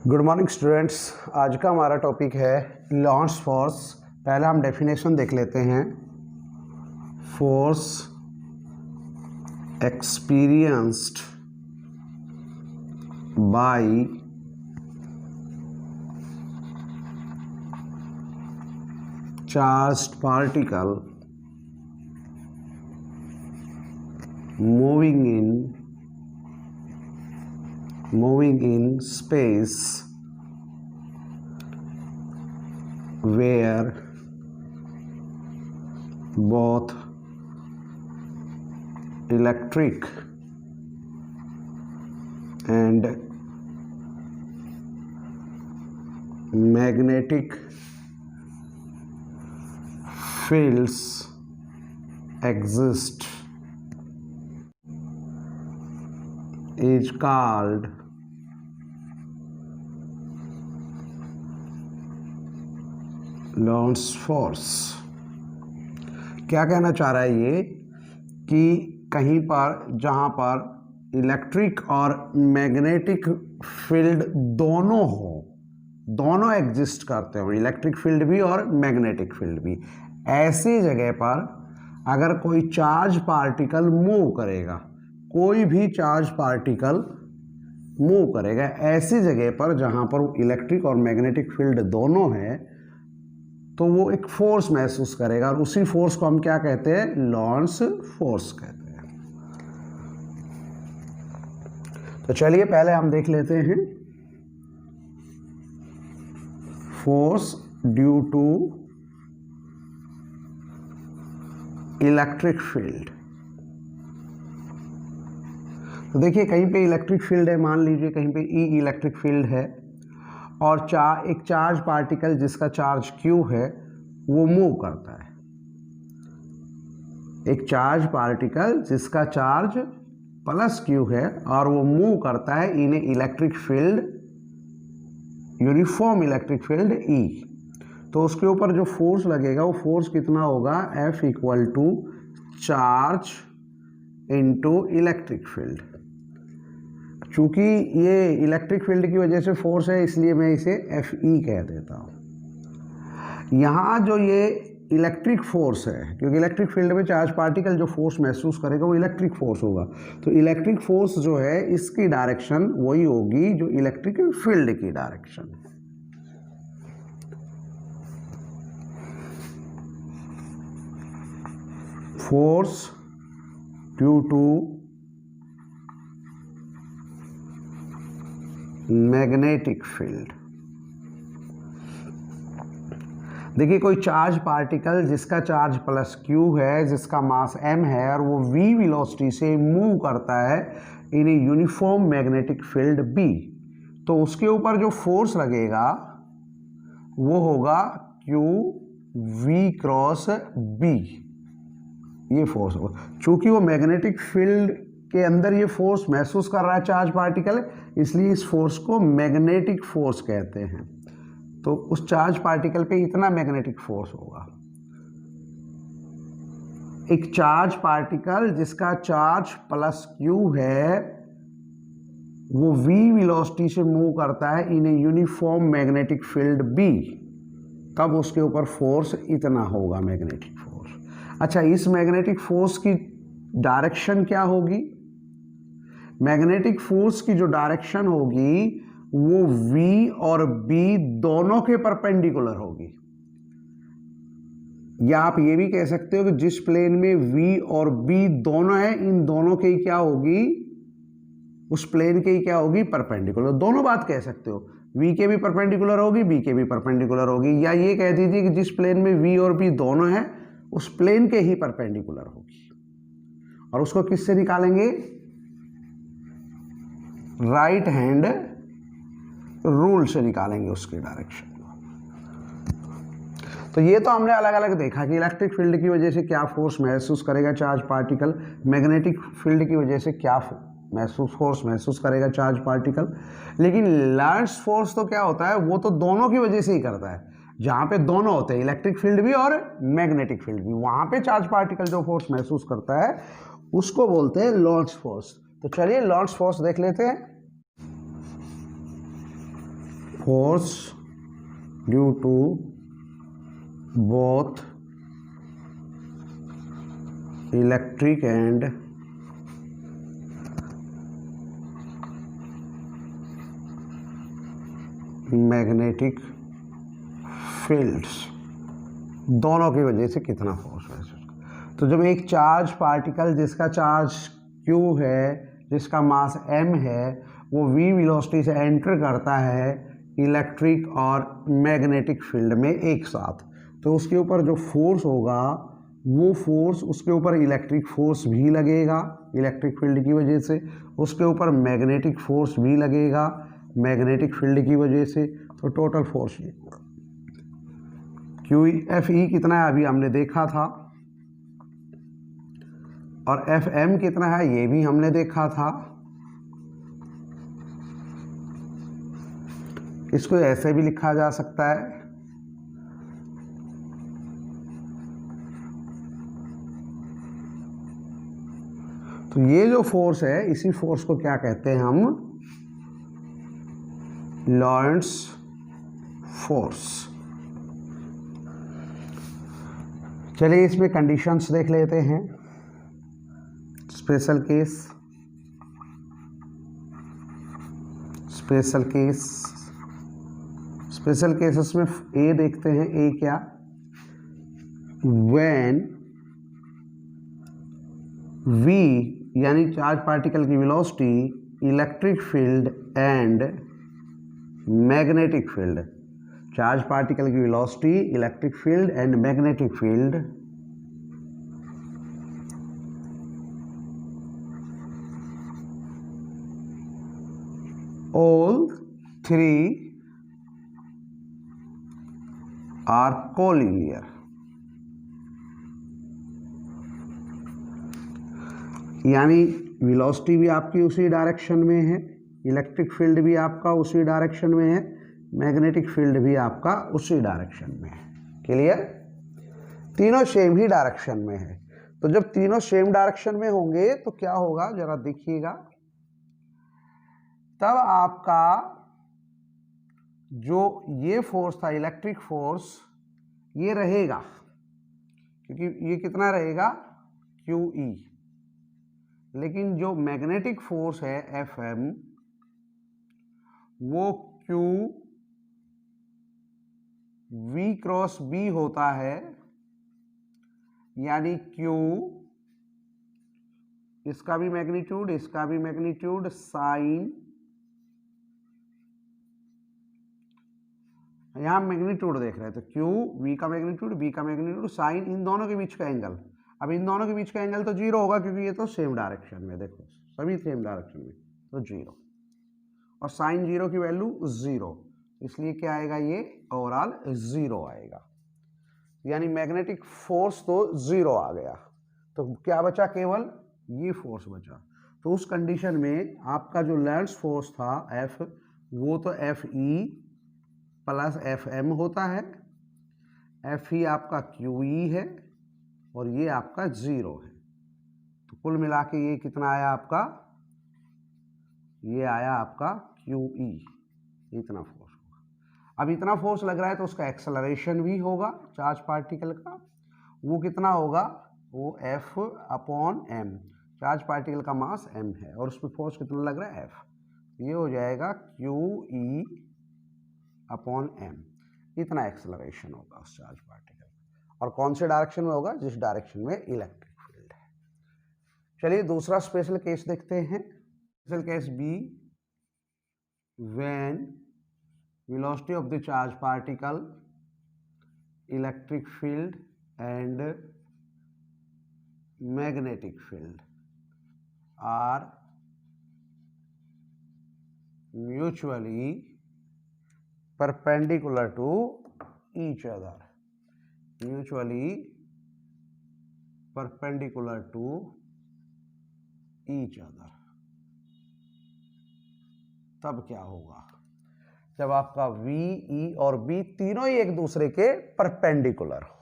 Good morning students. आज का हमारा टॉपिक है लॉन्च फोर्स। पहले हम डेफिनेशन देख लेते हैं। Force experienced bye charged particle moving in space where both electric and magnetic fields exist is called launch force. क्या कहना चाह रहा है ये कि कहीं पर जहाँ पर इलेक्ट्रिक और मैग्नेटिक फील्ड दोनों एग्जिस्ट करते हो, इलेक्ट्रिक फील्ड भी और मैग्नेटिक फील्ड भी, ऐसी जगह पर अगर कोई चार्ज पार्टिकल मूव करेगा, कोई भी चार्ज पार्टिकल मूव करेगा ऐसी जगह पर जहाँ पर इलेक्ट्रिक और मैग्नेटिक फील्ड दोनों है, तो वो एक फोर्स महसूस करेगा और उसी फोर्स को हम क्या कहते हैं? लॉन्च फोर्स कहते हैं। तो चलिए पहले हम देख लेते हैं force due to electric field. तो देखिए कहीं पे इलेक्ट्रिक फील्ड है, मान लीजिए कहीं पे ई इलेक्ट्रिक फील्ड है और एक चार्ज पार्टिकल जिसका चार्ज Q है वो मूव करता है। एक चार्ज पार्टिकल जिसका चार्ज प्लस Q है और वो मूव करता है इन electric field, uniform electric field E। तो उसके ऊपर जो फोर्स लगेगा वो फोर्स कितना होगा? F equal to charge into electric field. चूंकि ये इलेक्ट्रिक फील्ड की वजह से फोर्स है इसलिए मैं इसे Fe कह देता हूँ। यहाँ जो ये इलेक्ट्रिक फोर्स है, क्योंकि इलेक्ट्रिक फील्ड में चार्ज पार्टिकल जो फोर्स महसूस करेगा वो इलेक्ट्रिक फोर्स होगा, तो इलेक्ट्रिक फोर्स जो है इसकी डायरेक्शन वही होगी जो इलेक्ट्रिक फील्ड की डायरेक्शन है। Force due to magnetic field. देखिए कोई चार्ज पार्टिकल जिसका चार्ज प्लस Q है, जिसका मास m है और वो v वेलोसिटी से मूव करता है in uniform magnetic field B, तो उसके ऊपर जो फोर्स लगेगा वो होगा Q v क्रॉस B। ये फोर्स होगा। चूंकि वो मैग्नेटिक फील्ड के अंदर ये फोर्स महसूस कर रहा है चार्ज पार्टिकल, इसलिए इस फोर्स को मैग्नेटिक फोर्स कहते हैं। तो उस चार्ज पार्टिकल पे इतना मैग्नेटिक फोर्स होगा। एक चार्ज पार्टिकल जिसका चार्ज प्लस Q है वो v वेलोसिटी से मूव करता है in uniform magnetic field B, तब उसके ऊपर फोर्स इतना होगा, मैग्नेटिक फोर्स। अच्छा, इस मैग्नेटिक फोर्स की डायरेक्शन क्या होगी? मैग्नेटिक फोर्स की जो डायरेक्शन होगी वो V और B दोनों के परपेंडिकुलर होगी। या आप ये भी कह सकते हो कि जिस प्लेन में V और B दोनों है, इन दोनों के ही क्या होगी? उस प्लेन के ही क्या होगी? परपेंडिकुलर। दोनों बात कह सकते हो, V के भी परपेंडिकुलर होगी, B के भी परपेंडिकुलर होगी, या ये कह दीजिए कि जिस प्लेन में V और B दोनों है उस प्लेन के ही परपेंडिकुलर होगी। और उसको किससे निकालेंगे? राइट हैंड रूल से निकालेंगे उसकी डायरेक्शन को। तो ये तो हमने अलग अलग देखा कि इलेक्ट्रिक फील्ड की वजह से क्या फोर्स महसूस करेगा चार्ज पार्टिकल, मैग्नेटिक फील्ड की वजह से क्या फोर्स महसूस करेगा चार्ज पार्टिकल। लेकिन लॉन्च फोर्स तो क्या होता है? वो तो दोनों की वजह से ही करता है। जहाँ पे दोनों होते हैं, इलेक्ट्रिक फील्ड भी और मैग्नेटिक फील्ड भी, वहाँ पे चार्ज पार्टिकल जो फोर्स महसूस करता है उसको बोलते हैं लॉन्च फोर्स। तो चलिए लॉन्च फोर्स देख लेते हैं। force due to both electric and magnetic fields, दोनों की वजह से कितना फोर्स है। तो जब एक चार्ज पार्टिकल जिसका चार्ज q है, जिसका मास m है, वो v वेलोसिटी से एंटर करता है इलेक्ट्रिक और मैग्नेटिक फील्ड में एक साथ, तो उसके ऊपर जो फोर्स होगा वो फोर्स, उसके ऊपर इलेक्ट्रिक फोर्स भी लगेगा इलेक्ट्रिक फील्ड की वजह से, उसके ऊपर मैग्नेटिक फोर्स भी लगेगा मैग्नेटिक फील्ड की वजह से। तो total force Q F E कितना है अभी हमने देखा था, और एफ एम कितना है ये भी हमने देखा था। इसको ऐसे भी लिखा जा सकता है, तो ये जो फोर्स है इसी फोर्स को क्या कहते हैं हम, लॉरेंट्ज फोर्स। चलिए इसमें कंडीशंस देख लेते हैं। Special case, special case, special cases में ए देखते हैं। ए क्या, व्हेन v यानी चार्ज पार्टिकल की velocity, electric field and magnetic field, charge particle की velocity, electric field and magnetic field all three are collinear, यानी वेलोसिटी भी आपकी उसी डायरेक्शन में है, इलेक्ट्रिक फील्ड भी आपका उसी डायरेक्शन में है, मैग्नेटिक फील्ड भी आपका उसी डायरेक्शन में है। क्लियर, तीनों सेम ही डायरेक्शन में है। तो जब तीनों सेम डायरेक्शन में होंगे तो क्या होगा जरा देखिएगा, तब आपका जो ये फोर्स था इलेक्ट्रिक फोर्स ये रहेगा, क्योंकि ये कितना रहेगा QE, लेकिन जो मैग्नेटिक फोर्स है FM वो QV क्रॉस B होता है, यानी Q इसका भी मैग्नीट्यूड, इसका भी मैग्नीट्यूड, साइन, यहाँ मैग्नीट्यूड देख रहे हैं तो Q V का मैग्नीट्यूड, B का मैग्नीट्यूड, साइन, इन दोनों के बीच का एंगल। अब इन दोनों के बीच का एंगल तो जीरो होगा क्योंकि ये तो सेम डायरेक्शन में, देखो सभी सेम डायरेक्शन में, तो जीरो, और साइन जीरो की वैल्यू जीरो, इसलिए क्या आएगा, ये ओवरऑल जीरो आएगा, यानी मैग्नेटिक फोर्स तो जीरो आ गया। तो क्या बचा, केवल ये फोर्स बचा। तो उस कंडीशन में आपका जो लॉरेंट्ज फोर्स था F, वो तो FE प्लस FM होता है, FE आपका QE है और ये आपका जीरो है। तो कुल मिला के ये कितना आया आपका, ये आया आपका QE, इतना फोर्स होगा। अब इतना फोर्स लग रहा है तो उसका एक्सेलरेशन भी होगा चार्ज पार्टिकल का, वो कितना होगा, वो F upon M, charge particle का मास M है और उसमें फोर्स कितना लग रहा है F, ये हो जाएगा QE अपॉन M, इतना एक्सेलरेशन होगा उस चार्ज पार्टिकल, और कौन से डायरेक्शन में होगा, जिस डायरेक्शन में इलेक्ट्रिक फील्ड है। चलिए दूसरा स्पेशल केस देखते हैं। Special case B, when velocity of the charge particle, electric field and magnetic field are mutually perpendicular to each other, mutually perpendicular to each other, तब क्या होगा, जब आपका V, E और B तीनों ही एक दूसरे के परपेंडिकुलर हो।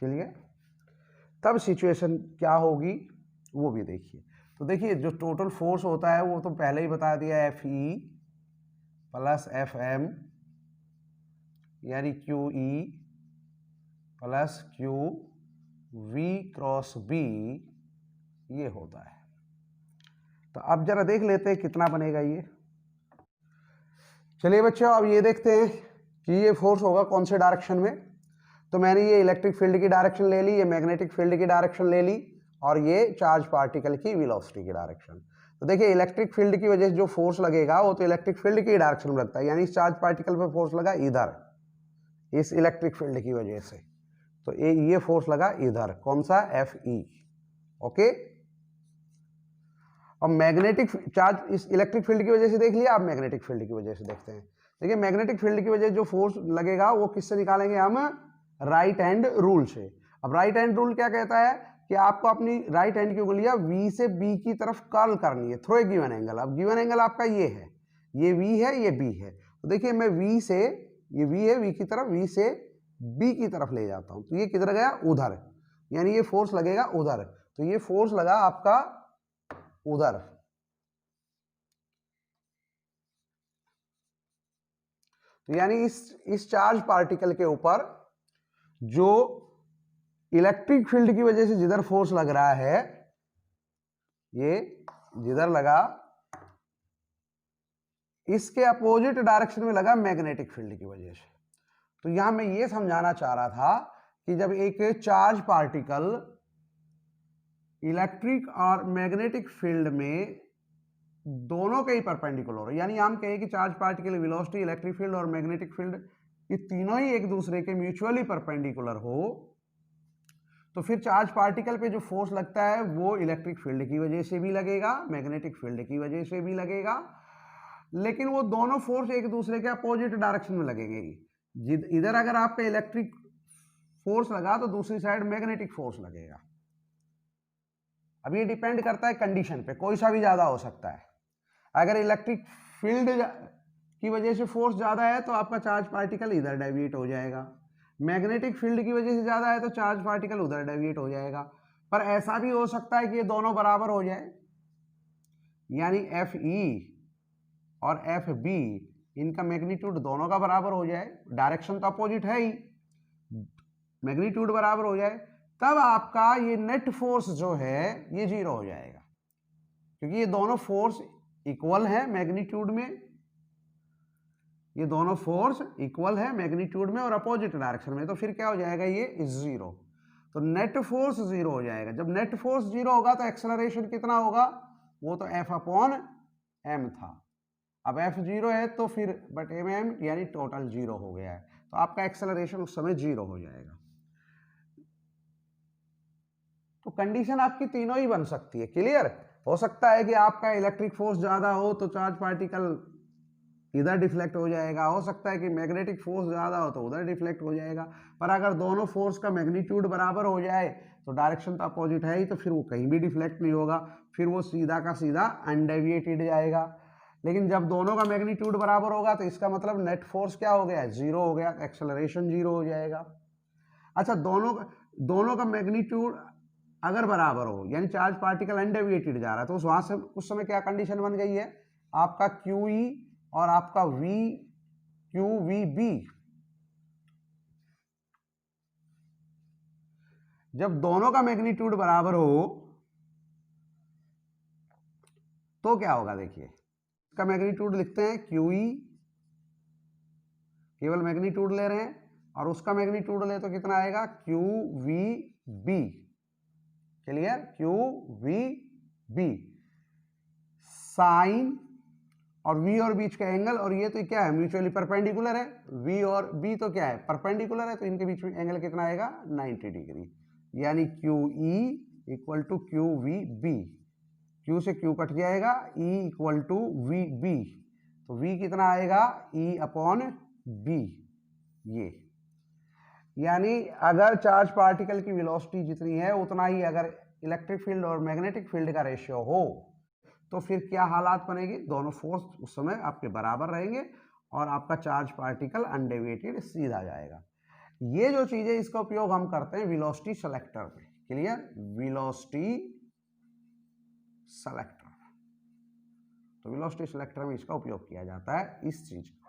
चलिए तब सिचुएशन क्या होगी वो भी देखिए। तो देखिए जो टोटल फोर्स होता है वो तो पहले ही बता दिया, FE प्लस FM यानी q E plus q v cross B ये होता है। तो अब जरा देख लेते हैं कितना बनेगा ये। चलिए बच्चों अब ये देखते हैं कि ये फोर्स होगा कौन से डायरेक्शन में। तो मैंने ये इलेक्ट्रिक फील्ड की डायरेक्शन ले ली, ये मैग्नेटिक फील्ड की डायरेक्शन ले ली और ये चार्ज पार्टिकल की वेलोसिटी की डायरेक्शन। तो देखिए इलेक्ट्रिक फील्ड की वजह से जो फोर्स लगेगा वो तो इलेक्ट्रिक फील्ड की डायरेक्शन में लगता है, यानी इस चार्ज पार्टिकल पर फोर्स लगा इधर इस इलेक्ट्रिक फील्ड की वजह से। तो ये फोर्स लगा इधर, कौन सा, एफ ई। ओके, और मैग्नेटिक चार्ज इस इलेक्ट्रिक फील्ड की वजह से देख लिया, अब मैग्नेटिक फील्ड की वजह से देखते हैं। देखिए मैग्नेटिक फील्ड की वजह से जो फोर्स लगेगा वो किससे निकालेंगे हम, राइट हैंड रूल से। अब राइट हैंड रूल क्या कहता है कि आपको अपनी राइट हैंड की उंगलियां वी से बी की तरफ कर्ल करनी है थ्रू ए गिवन एंगल। अब गिवन एंगल आपका ये है, ये वी है, ये बी है। तो देखिए मैं वी से, ये वी है, वी की तरफ, वी से बी की तरफ ले जाता हूं, तो ये किधर गया, उधर, यानी ये फोर्स लगेगा उधर। तो ये फोर्स लगा आपका उधर। तो यानी इस चार्ज पार्टिकल के ऊपर जो इलेक्ट्रिक फील्ड की वजह से जिधर फोर्स लग रहा है, ये जिधर लगा इसके अपोजिट डायरेक्शन में लगा मैग्नेटिक फील्ड की वजह से। तो यहां मैं ये समझाना चाह रहा था कि जब एक चार्ज पार्टिकल इलेक्ट्रिक और मैग्नेटिक फील्ड में दोनों के ही परपेंडिकुलर, यानी हम कहें कि charge particle velocity, electric field और मैग्नेटिक फील्ड ये तीनों ही एक दूसरे के म्यूचुअली परपेंडिकुलर हो, तो फिर चार्ज पार्टिकल पे जो फोर्स लगता है वो इलेक्ट्रिक फील्ड की वजह से भी लगेगा, मैग्नेटिक फील्ड की वजह से भी लगेगा, लेकिन वो दोनों फोर्स एक दूसरे के अपोजिट डायरेक्शन में लगेंगे। इधर अगर आपका इलेक्ट्रिक फोर्स लगा तो दूसरी साइड मैग्नेटिक फोर्स लगेगा। अब ये डिपेंड करता है कंडीशन पे, कोई सा भी ज्यादा हो सकता है। अगर इलेक्ट्रिक फील्ड की वजह से फोर्स ज्यादा है तो आपका चार्ज पार्टिकल इधर डेविएट हो जाएगा, मैग्नेटिक फील्ड की वजह से ज्यादा है तो चार्ज पार्टिकल उधर डेविएट हो जाएगा। पर ऐसा भी हो सकता है कि ये दोनों बराबर हो जाए, यानी एफ ई और एफ बी इनका मैग्नीट्यूड दोनों का बराबर हो जाए, डायरेक्शन तो अपोजिट है ही, मैग्नीट्यूड बराबर हो जाए, तब आपका ये नेट फोर्स जो है ये जीरो हो जाएगा, क्योंकि ये दोनों फोर्स इक्वल है मैग्नीट्यूड में, ये दोनों फोर्स इक्वल है मैग्नीट्यूड में और अपोजिट डायरेक्शन में। तो फिर क्या हो जाएगा, ये जीरो। तो नेट फोर्स जीरो हो जाएगा। जब नेट फोर्स जीरो होगा तो एक्सेलरेशन कितना होगा, वो तो एफ अपॉन एम था, अब एफ जीरो है तो फिर बट एम एम यानी टोटल जीरो हो गया है, तो आपका एक्सेलरेशन उस समय जीरो हो जाएगा। तो कंडीशन आपकी तीनों ही बन सकती है, क्लियर। हो सकता है कि आपका इलेक्ट्रिक फोर्स ज्यादा हो तो चार्ज पार्टिकल इधर डिफ्लेक्ट हो जाएगा, हो सकता है कि मैग्नेटिक फोर्स ज्यादा हो तो उधर डिफ्लेक्ट हो जाएगा। पर अगर दोनों फोर्स का मैग्नीट्यूड बराबर हो जाए तो डायरेक्शन तो अपोजिट है ही, तो फिर वो कहीं भी डिफ्लेक्ट नहीं होगा, फिर वो सीधा का सीधा अनडेविएटेड जाएगा। लेकिन जब दोनों का मैग्नीट्यूड बराबर होगा तो इसका मतलब नेट फोर्स क्या हो गया, जीरो हो गया, एक्सेलरेशन जीरो हो जाएगा। अच्छा, दोनों का मैग्नीट्यूड अगर बराबर हो यानी चार्ज पार्टिकल अनडेविएटेड जा रहा है, तो वहां से उस समय क्या कंडीशन बन गई है, आपका क्यू ई और आपका वी क्यू वी बी, जब दोनों का मैग्नीट्यूड बराबर हो तो क्या होगा, देखिए इसका मैग्नीट्यूड लिखते हैं क्यू ई, केवल मैग्नीट्यूड ले रहे हैं, और उसका मैग्नीट्यूड ले तो कितना आएगा, q v B, clear, q v B, sine और v और बीच का एंगल, और ये तो क्या है, म्यूचुअली परपेंडिकुलर है, v और b तो क्या है, परपेंडिकुलर है, तो इनके बीच में एंगल कितना आएगा, 90 डिग्री, यानी q E equal to q v B, q से क्यू कट जाएगा, e equal to v B, तो v कितना आएगा, e अपॉन b, ये यानी अगर चार्ज पार्टिकल की वेलोसिटी जितनी है उतना ही अगर इलेक्ट्रिक फील्ड और मैग्नेटिक फील्ड का रेशियो हो तो फिर क्या हालात बनेगी, दोनों फोर्स उस समय आपके बराबर रहेंगे और आपका चार्ज पार्टिकल अनडेविएटेड सीधा जाएगा। ये जो चीज है इसका उपयोग हम करते हैं वेलोसिटी सेलेक्टर पे, क्लियर, वेलोसिटी सेलेक्टर, तो वेलोसिटी सेलेक्टर में इसका उपयोग किया जाता है इस चीज का।